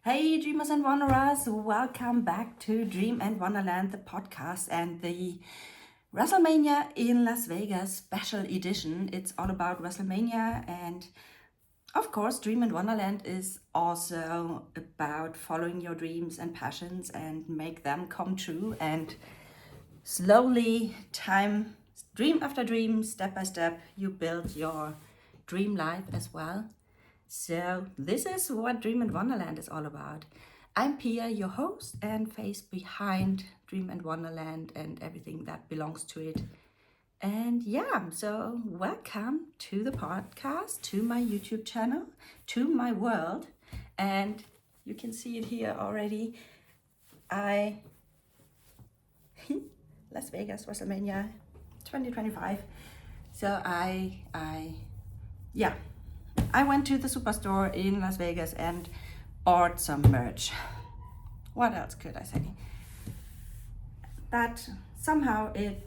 Hey, Dreamers and Wanderers, welcome back to Dream and Wonderland, the podcast and the Wrestlemania in Las Vegas special edition. It's all about Wrestlemania, and of course, Dream and Wonderland is also about following your dreams and passions and make them come true. And slowly, dream after dream, step by step, you build your dream life as well. So, this is what Dream and Wonderland is all about. I'm Pia, your host and face behind Dream and Wonderland and everything that belongs to it. And yeah, so welcome to the podcast, to my YouTube channel, to my world. And you can see it here already. Las Vegas, Wrestlemania 2025. So I went to the superstore in Las Vegas and bought some merch. What else could I say? That somehow it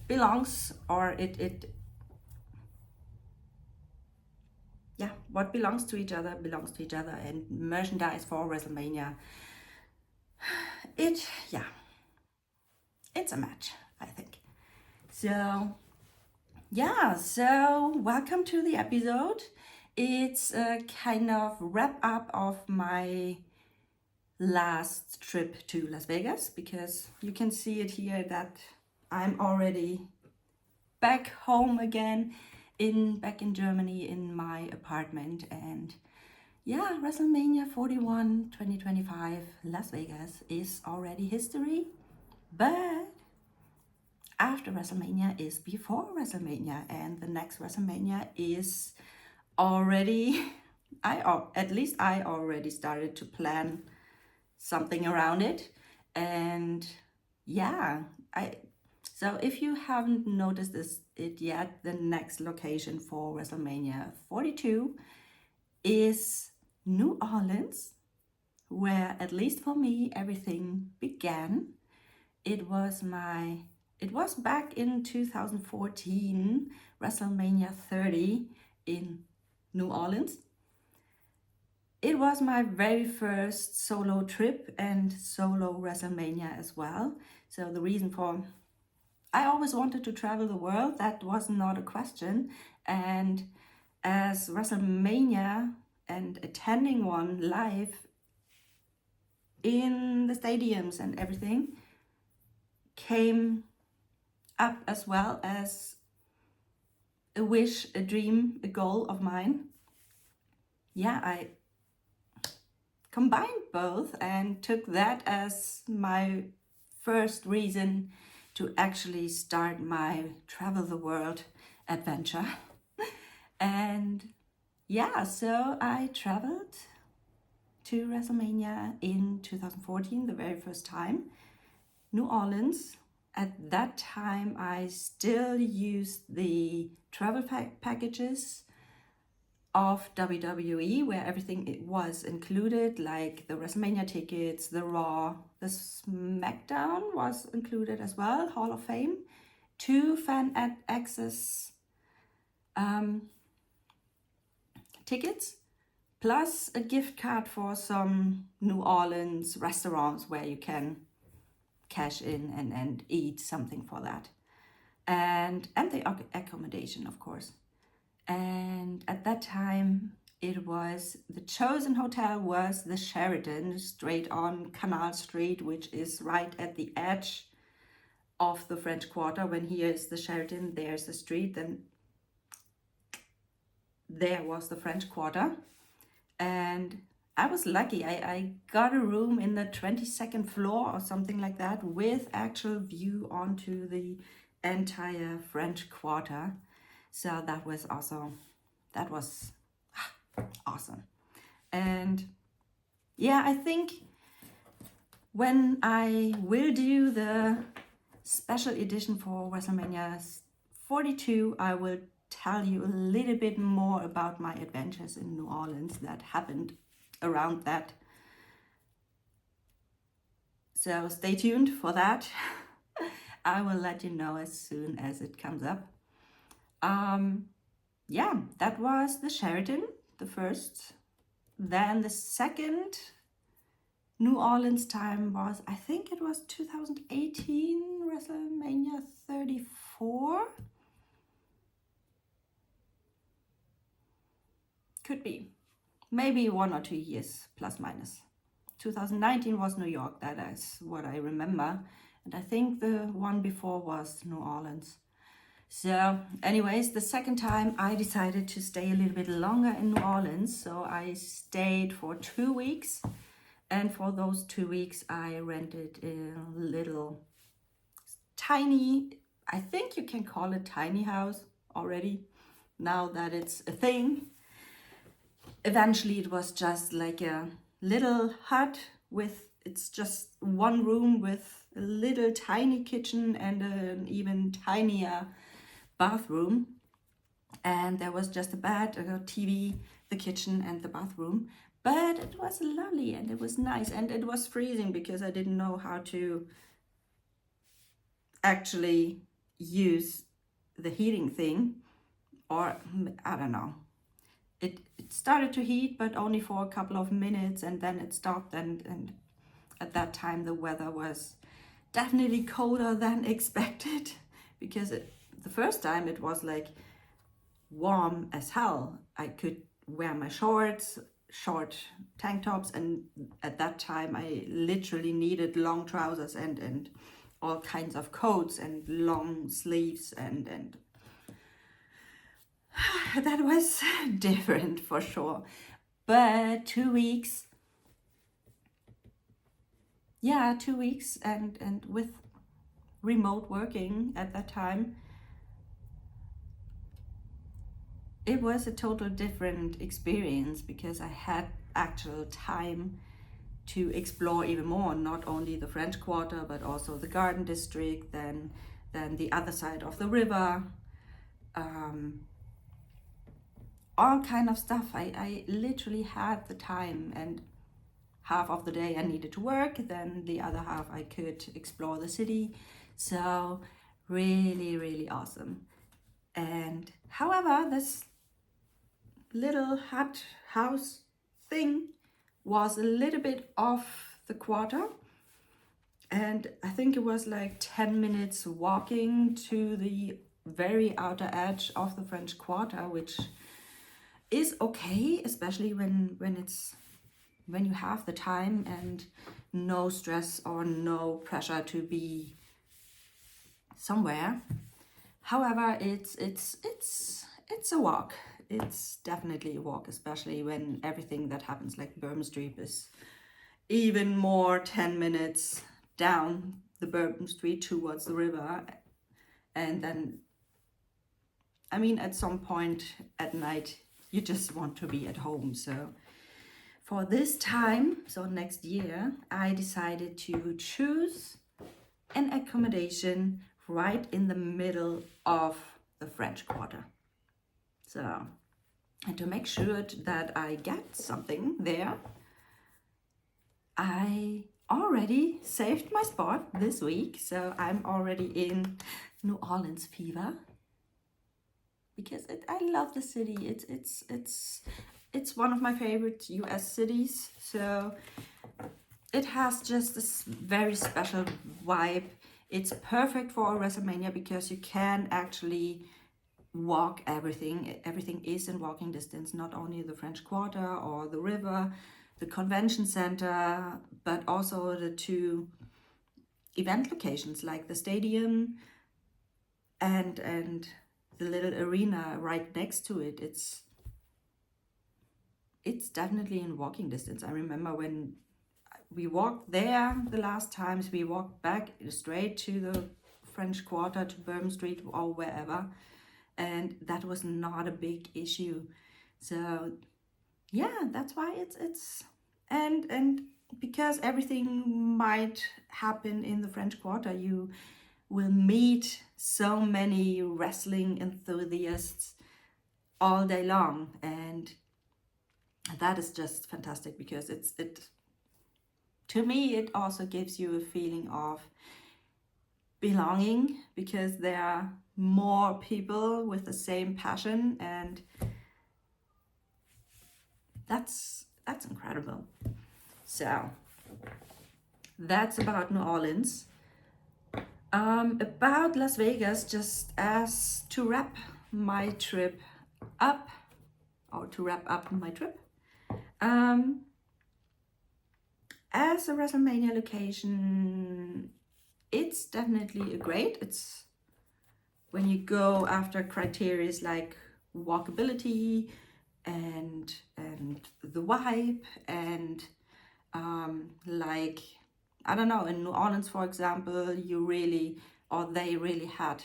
belongs, or what belongs to each other belongs to each other, and merchandise for WrestleMania. It's a match, I think. So welcome to the episode. It's a kind of wrap up of my last trip to Las Vegas, because you can see it here that I'm already back home again, back in Germany in my apartment. And yeah, WrestleMania 41 2025 Las Vegas is already history, but after WrestleMania is before WrestleMania, and the next WrestleMania is already, I already started to plan something around it. And so if you haven't noticed it yet, the next location for WrestleMania 42 is New Orleans, where, at least for me, everything began. It was back in 2014, WrestleMania 30 in New Orleans. It was my very first solo trip and solo WrestleMania as well. So the reason I always wanted to travel the world, that was not a question. And as WrestleMania and attending one live in the stadiums and everything came up as well as a wish, a dream, a goal of mine. I combined both and took that as my first reason to actually start my travel the world adventure. And so I traveled to WrestleMania in 2014, the very first time. New Orleans. At that time, I still used the travel packages of WWE, where everything was included, like the WrestleMania tickets, the Raw, the SmackDown was included as well, Hall of Fame, 2 fan access tickets, plus a gift card for some New Orleans restaurants where you can cash in and eat something for that, and the accommodation, of course. And at that time, the chosen hotel was the Sheraton, straight on Canal Street, which is right at the edge of the French Quarter. When here is the Sheraton, there's the street, then there was the French Quarter. And I was lucky. I got a room in the 22nd floor or something like that, with actual view onto the entire French Quarter. So that was awesome. And I think when I will do the special edition for WrestleMania 42, I will tell you a little bit more about my adventures in New Orleans that happened around that. So stay tuned for that. I will let you know as soon as it comes up. That was the Sheraton, the first. Then the second New Orleans time was, I think it was 2018, WrestleMania 34. Could be. Maybe 1 or 2 years, plus minus. 2019 was New York, that is what I remember. And I think the one before was New Orleans. So anyways, the second time I decided to stay a little bit longer in New Orleans. So I stayed for 2 weeks. And for those 2 weeks, I rented a little tiny, I think you can call it tiny house already, now that it's a thing. Eventually it was just like a little hut with, it's just one room with a little tiny kitchen and an even tinier bathroom. And there was just a bed, a TV, the kitchen and the bathroom. But it was lovely and it was nice, and it was freezing because I didn't know how to actually use the heating thing, or I don't know. It started to heat, but only for a couple of minutes, and then it stopped. And at that time the weather was definitely colder than expected, because the first time it was like warm as hell. I could wear my shorts, short tank tops, and at that time I literally needed long trousers and all kinds of coats and long sleeves, and that was different for sure. But 2 weeks, 2 weeks, and with remote working at that time, it was a total different experience, because I had actual time to explore even more, not only the French Quarter, but also the Garden District, then the other side of the river, all kind of stuff. I literally had the time, and half of the day I needed to work, then the other half I could explore the city. So really, really awesome. And however, this little hut house thing was a little bit off the quarter, and I think it was like 10 minutes walking to the very outer edge of the French Quarter, which is okay, especially when you have the time and no stress or no pressure to be somewhere. However, it's a walk. It's definitely a walk, especially when everything that happens, like Bourbon Street, is even more 10 minutes down the Bourbon Street towards the river. And then, I mean, at some point at night, you just want to be at home. So for this time, so next year, I decided to choose an accommodation right in the middle of the French Quarter. So, and to make sure that I get something there, I already saved my spot this week. So I'm already in New Orleans fever, because I love the city. It's one of my favorite US cities. So it has just this very special vibe. It's perfect for a Wrestlemania, because you can actually walk everything. Everything is in walking distance, not only the French Quarter or the river, the convention center, but also the 2 event locations like the stadium and the little arena right next to it. It's definitely in walking distance. I remember when we walked there the last times, we walked back straight to the French Quarter, to Bourbon Street or wherever, and that was not a big issue. So yeah, that's why it's and because everything might happen in the French Quarter, you will meet so many wrestling enthusiasts all day long, and that is just fantastic, because it to me it also gives you a feeling of belonging, because there are more people with the same passion, and that's incredible. So that's about New Orleans. About Las Vegas, just as to wrap my trip up, or to wrap up my trip, as a WrestleMania location, it's definitely a great. It's when you go after criteria like walkability and the vibe and like, I don't know, in New Orleans, for example, they really had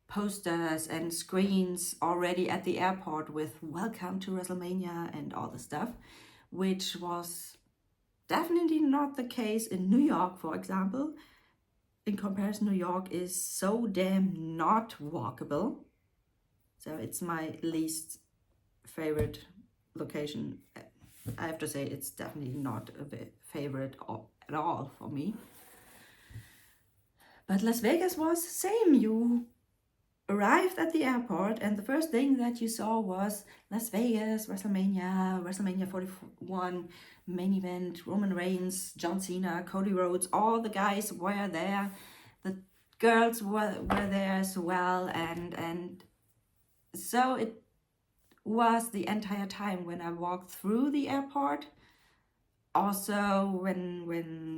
posters and screens already at the airport with "Welcome to WrestleMania" and all the stuff, which was definitely not the case in New York, for example. In comparison, New York is so damn not walkable. So it's my least favorite location. I have to say it's definitely not a favorite at all for me. But Las Vegas was the same. You arrived at the airport and the first thing that you saw was Las Vegas, WrestleMania 41, main event, Roman Reigns, John Cena, Cody Rhodes, all the guys were there. The girls were there as well, and so it was the entire time when I walked through the airport. Also, when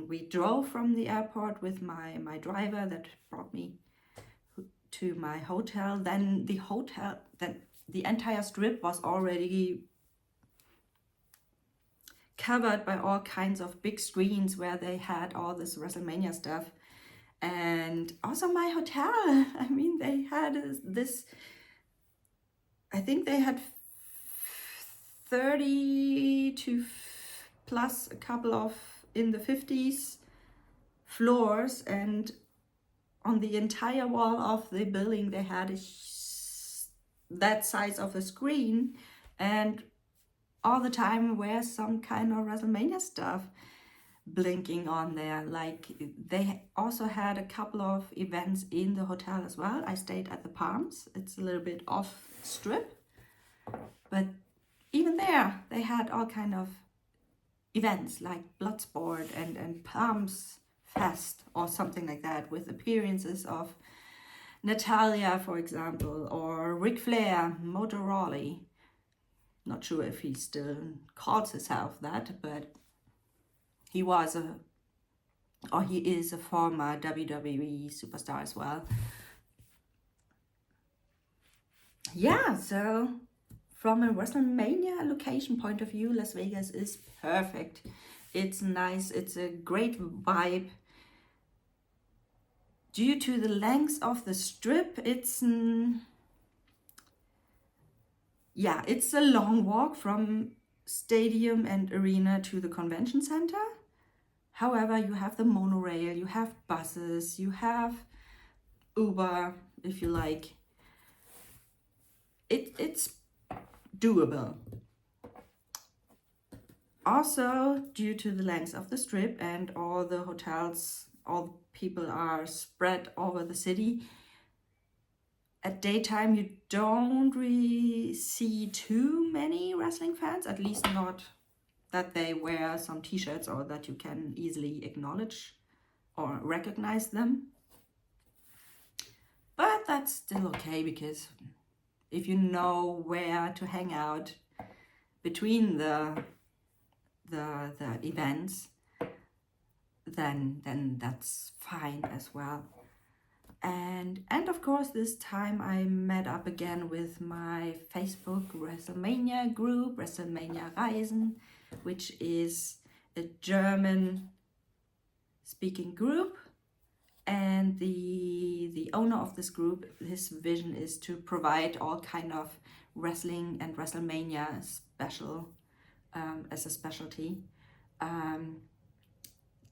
we drove from the airport with my driver that brought me to my hotel, then the entire strip was already covered by all kinds of big screens where they had all this WrestleMania stuff. And also my hotel, I mean, they had this, I think they had 30 to plus a couple of in the 50s floors, and on the entire wall of the building they had that size of a screen, and all the time were some kind of WrestleMania stuff blinking on there. Like, they also had a couple of events in the hotel as well. I stayed at the Palms. It's a little bit off strip, but even there they had all kind of events like Bloodsport and Palms Fest or something like that, with appearances of Natalia, for example, or Ric Flair, Motor Rawley. Not sure if he still calls himself that, but he is a former WWE superstar as well. Yeah, so from a WrestleMania location point of view, Las Vegas is perfect. It's nice, it's a great vibe. Due to the length of the strip, it's a long walk from stadium and arena to the convention center. However, you have the monorail, you have buses, you have Uber, if you like. It's doable. Also, due to the length of the strip and all the hotels, all people are spread over the city, at daytime you don't really see too many wrestling fans, at least not that they wear some t-shirts or that you can easily acknowledge or recognize them. But that's still okay, because if you know where to hang out between the events, then that's fine as well. And of course, this time I met up again with my Facebook WrestleMania group, WrestleMania Reisen, which is a German speaking group. And the owner of this group, his vision is to provide all kind of wrestling and WrestleMania special as a specialty.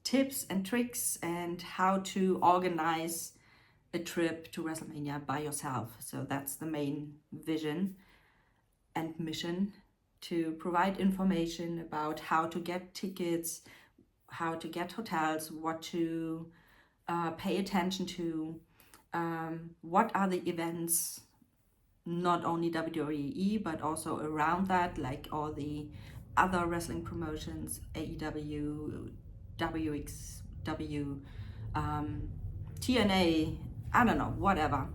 Tips and tricks and how to organize a trip to WrestleMania by yourself. So that's the main vision and mission, to provide information about how to get tickets, how to get hotels, what to pay attention to, what are the events, not only WWE, but also around that, like all the other wrestling promotions, AEW, WXW, TNA, I don't know, whatever.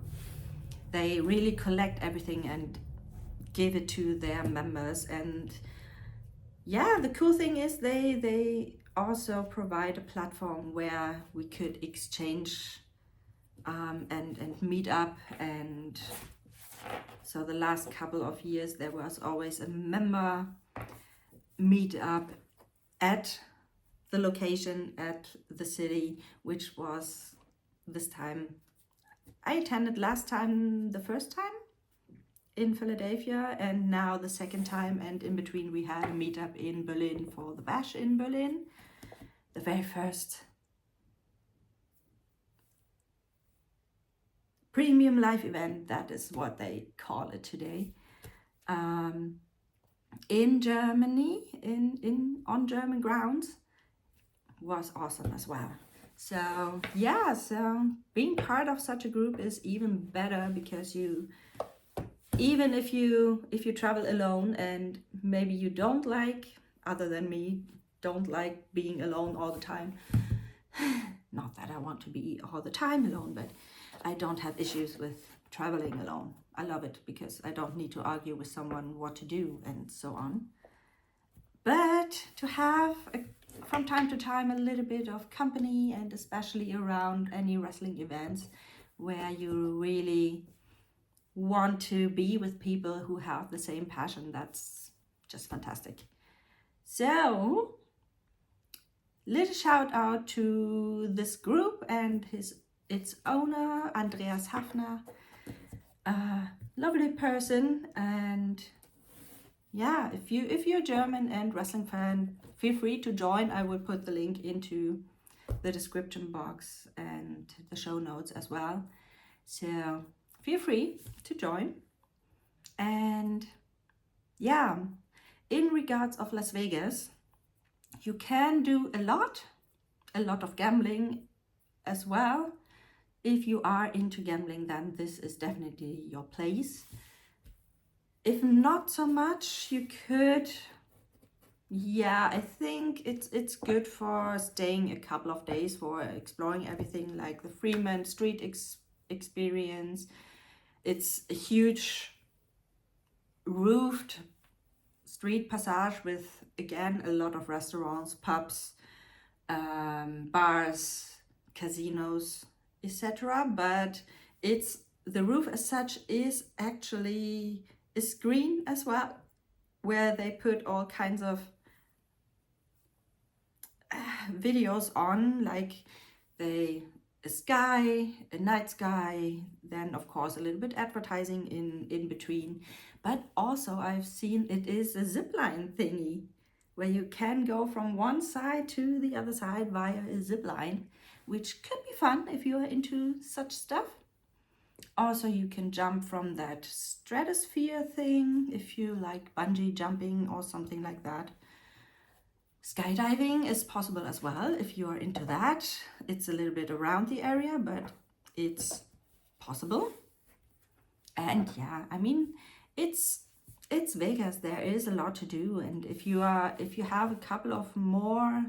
They really collect everything and give it to their members. And yeah, the cool thing is they also provide a platform where we could exchange and meet up. And so the last couple of years there was always a member meet up at the location, at the city, which was this time I attended last time, the first time in Philadelphia, and now the second time, and in between we had a meetup in Berlin for the Bash in Berlin, the very first premium live event, that is what they call it today, in Germany, on German grounds, was awesome as well. So yeah, so being part of such a group is even better, because you, even if you travel alone and maybe you don't like, other than me, don't like being alone all the time. Not that I want to be all the time alone, but I don't have issues with traveling alone. I love it because I don't need to argue with someone what to do and so on. But to have from time to time a little bit of company, and especially around any wrestling events where you really want to be with people who have the same passion, that's just fantastic. So little shout out to this group and its owner, Andreas Hafner, a lovely person. And yeah, if you're German and wrestling fan, feel free to join. I will put the link into the description box and the show notes as well. So feel free to join. And yeah, in regards of Las Vegas, you can do a lot of gambling as well. If you are into gambling, then this is definitely your place. If not so much, you could, yeah, I think it's good for staying a couple of days, for exploring everything, like the Fremont Street experience. It's a huge roofed street passage with, again, a lot of restaurants, pubs, bars, casinos, etc. But the roof as such is actually a screen as well, where they put all kinds of videos on, like a sky, a night sky, then of course a little bit advertising in between. But also I've seen it is a zipline thingy where you can go from one side to the other side via a zipline, which could be fun if you are into such stuff. Also, you can jump from that stratosphere thing if you like bungee jumping or something like that. Skydiving is possible as well if you are into that. It's a little bit around the area, but it's possible. And yeah, I mean, it's Vegas. There is a lot to do, and if you have a couple of more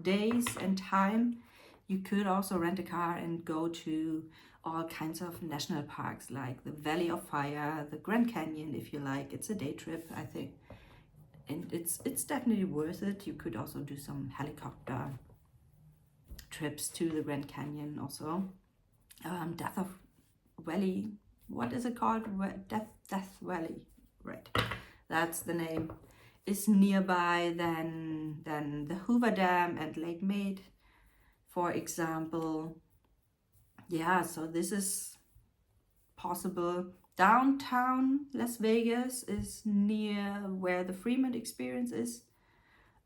days and time, you could also rent a car and go to all kinds of national parks, like the Valley of Fire, the Grand Canyon, if you like. It's a day trip, I think, and it's definitely worth it. You could also do some helicopter trips to the Grand Canyon also. Death of Valley, what is it called? Death Valley, right? That's the name. Is nearby than the Hoover Dam and Lake Mead, for example. Yeah, so this is possible. Downtown Las Vegas is near where the Fremont experience is.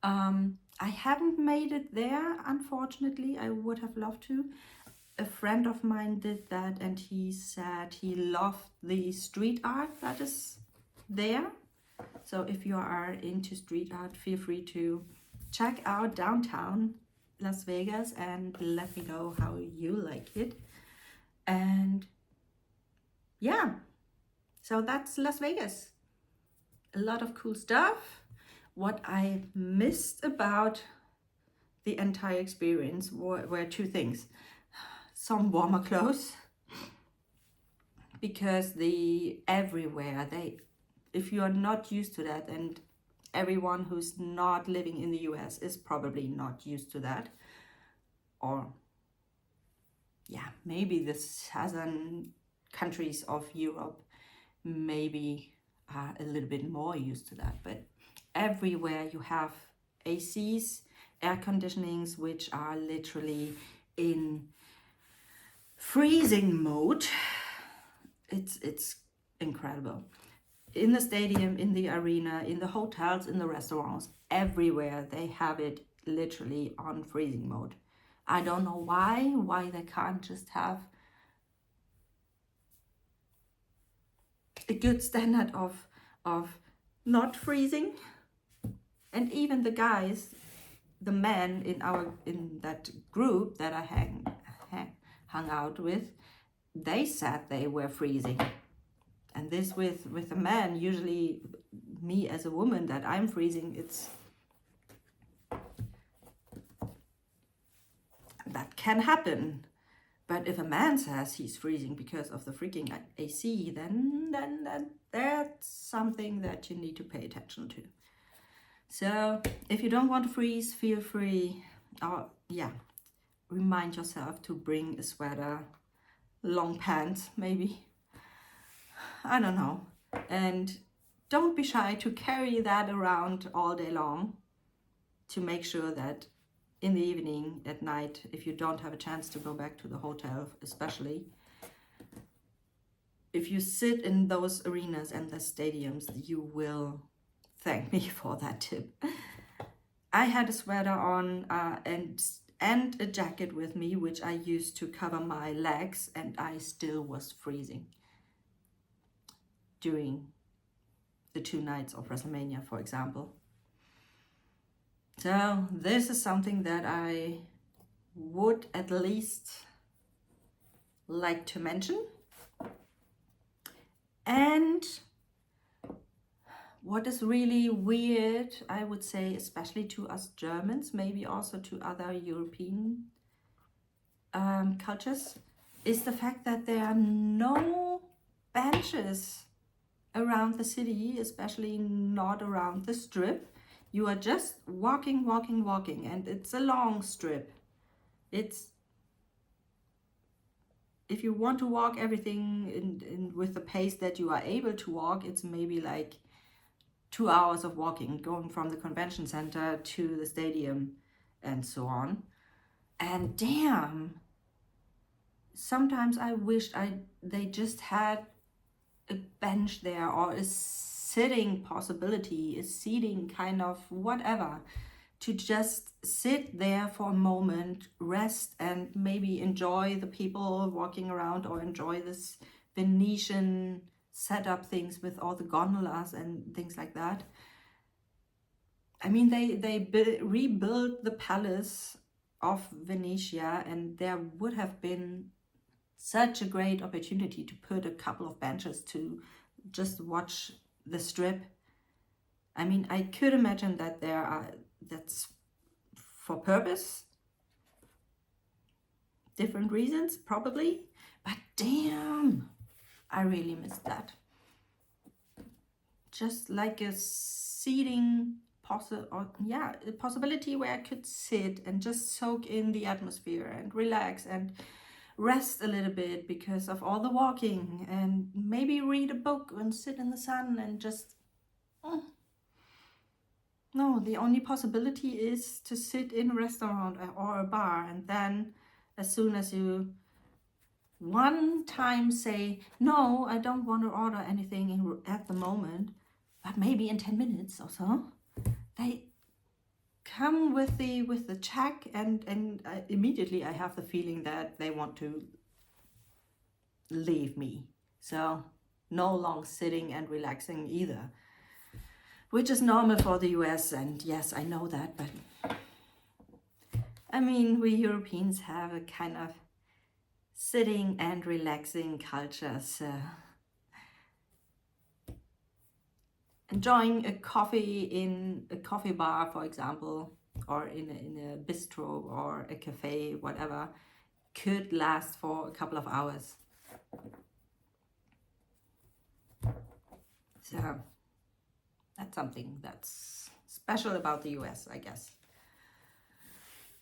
I haven't made it there, unfortunately. I would have loved to. A friend of mine did that, and he said he loved the street art that is there. So if you are into street art, feel free to check out downtown Las Vegas and let me know how you like it. And yeah, so that's Las Vegas. A lot of cool stuff. What I missed about the entire experience were two things. Some warmer clothes, because everywhere if you are not used to that, and everyone who's not living in the US is probably not used to that, or yeah, maybe the southern countries of Europe maybe are a little bit more used to that, but everywhere you have ACs, air conditionings, which are literally in freezing mode. It's incredible. In the stadium, in the arena, in the hotels, in the restaurants, everywhere they have it literally on freezing mode. I don't know why they can't just have a good standard of not freezing. And even the guys, the men in that group that I hung out with, they said they were freezing. And this with a man, usually me as a woman, that I'm freezing, that can happen. But if a man says he's freezing because of the freaking AC, then that's something that you need to pay attention to. So if you don't want to freeze, feel free. Remind yourself to bring a sweater, long pants maybe. I don't know. And don't be shy to carry that around all day long, to make sure that in the evening, at night, if you don't have a chance to go back to the hotel, especially, if you sit in those arenas and the stadiums, you will thank me for that tip. I had a sweater on and a jacket with me, which I used to cover my legs, and I still was freezing during the 2 nights of Wrestlemania, for example. So this is something that I would at least like to mention. And what is really weird, I would say, especially to us Germans, maybe also to other European cultures, is the fact that there are no benches around the city, especially not around the strip. You are just walking, and it's a long strip. If you want to walk everything in with the pace that you are able to walk, it's maybe like 2 hours of walking, going from the convention center to the stadium and so on. And damn, sometimes I wished they just had a bench there, or a sitting possibility, a seating kind of whatever, to just sit there for a moment, rest, and maybe enjoy the people walking around, or enjoy this Venetian setup things with all the gondolas and things like that. I mean, they rebuilt the palace of Venetia, and there would have been such a great opportunity to put a couple of benches to just watch the strip. I mean, I could imagine that that's for purpose, different reasons probably, but damn, I really missed that. Just like a seating a possibility where I could sit and just soak in the atmosphere and relax and rest a little bit because of all the walking, and maybe read a book and sit in the sun and just no, the only possibility is to sit in a restaurant or a bar, and then as soon as you one time say, no, I don't want to order anything at the moment, but maybe in 10 minutes or so, they come with the check, and immediately I have the feeling that they want to leave me. So no long sitting and relaxing either, which is normal for the US, and yes, I know that, but I mean, we Europeans have a kind of sitting and relaxing culture, so enjoying a coffee in a coffee bar, for example, or in a bistro or a cafe, whatever, could last for a couple of hours. So that's something that's special about the US, I guess.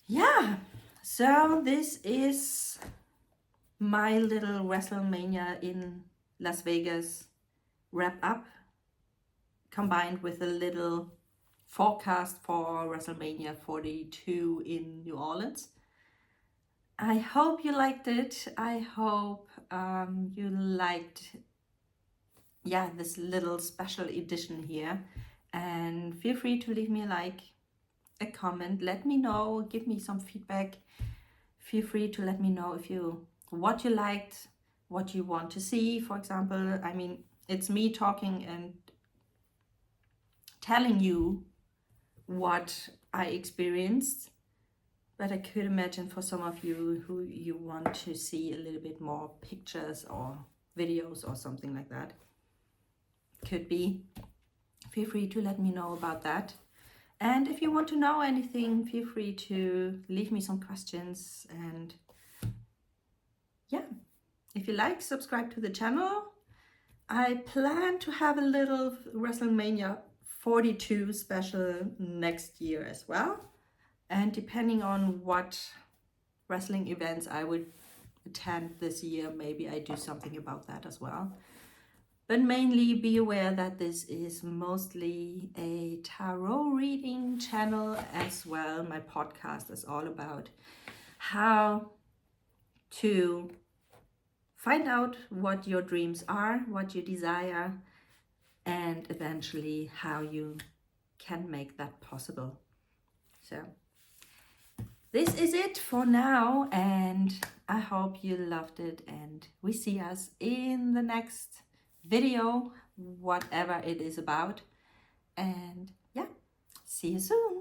Yeah, so this is my little Wrestlemania in Las Vegas wrap up, combined with a little forecast for Wrestlemania 42 in New Orleans. I hope you liked it. I hope you liked, yeah, this little special edition here. And feel free to leave me a like, a comment. Let me know, give me some feedback. Feel free to let me know what you liked, what you want to see, for example. I mean, it's me talking and telling you what I experienced, but I could imagine for some of you who you want to see a little bit more pictures or videos or something like that. Could be. Feel free to let me know about that. And if you want to know anything, feel free to leave me some questions. And yeah, if you like, subscribe to the channel. I plan to have a little Wrestlemania 42 special next year as well. And depending on what wrestling events I would attend this year, maybe I do something about that as well. But mainly be aware that this is mostly a tarot reading channel as well. My podcast is all about how to find out what your dreams are, what you desire, and eventually how you can make that possible. So this is it for now, and I hope you loved it, and we see us in the next video, whatever it is about. And yeah, see you soon.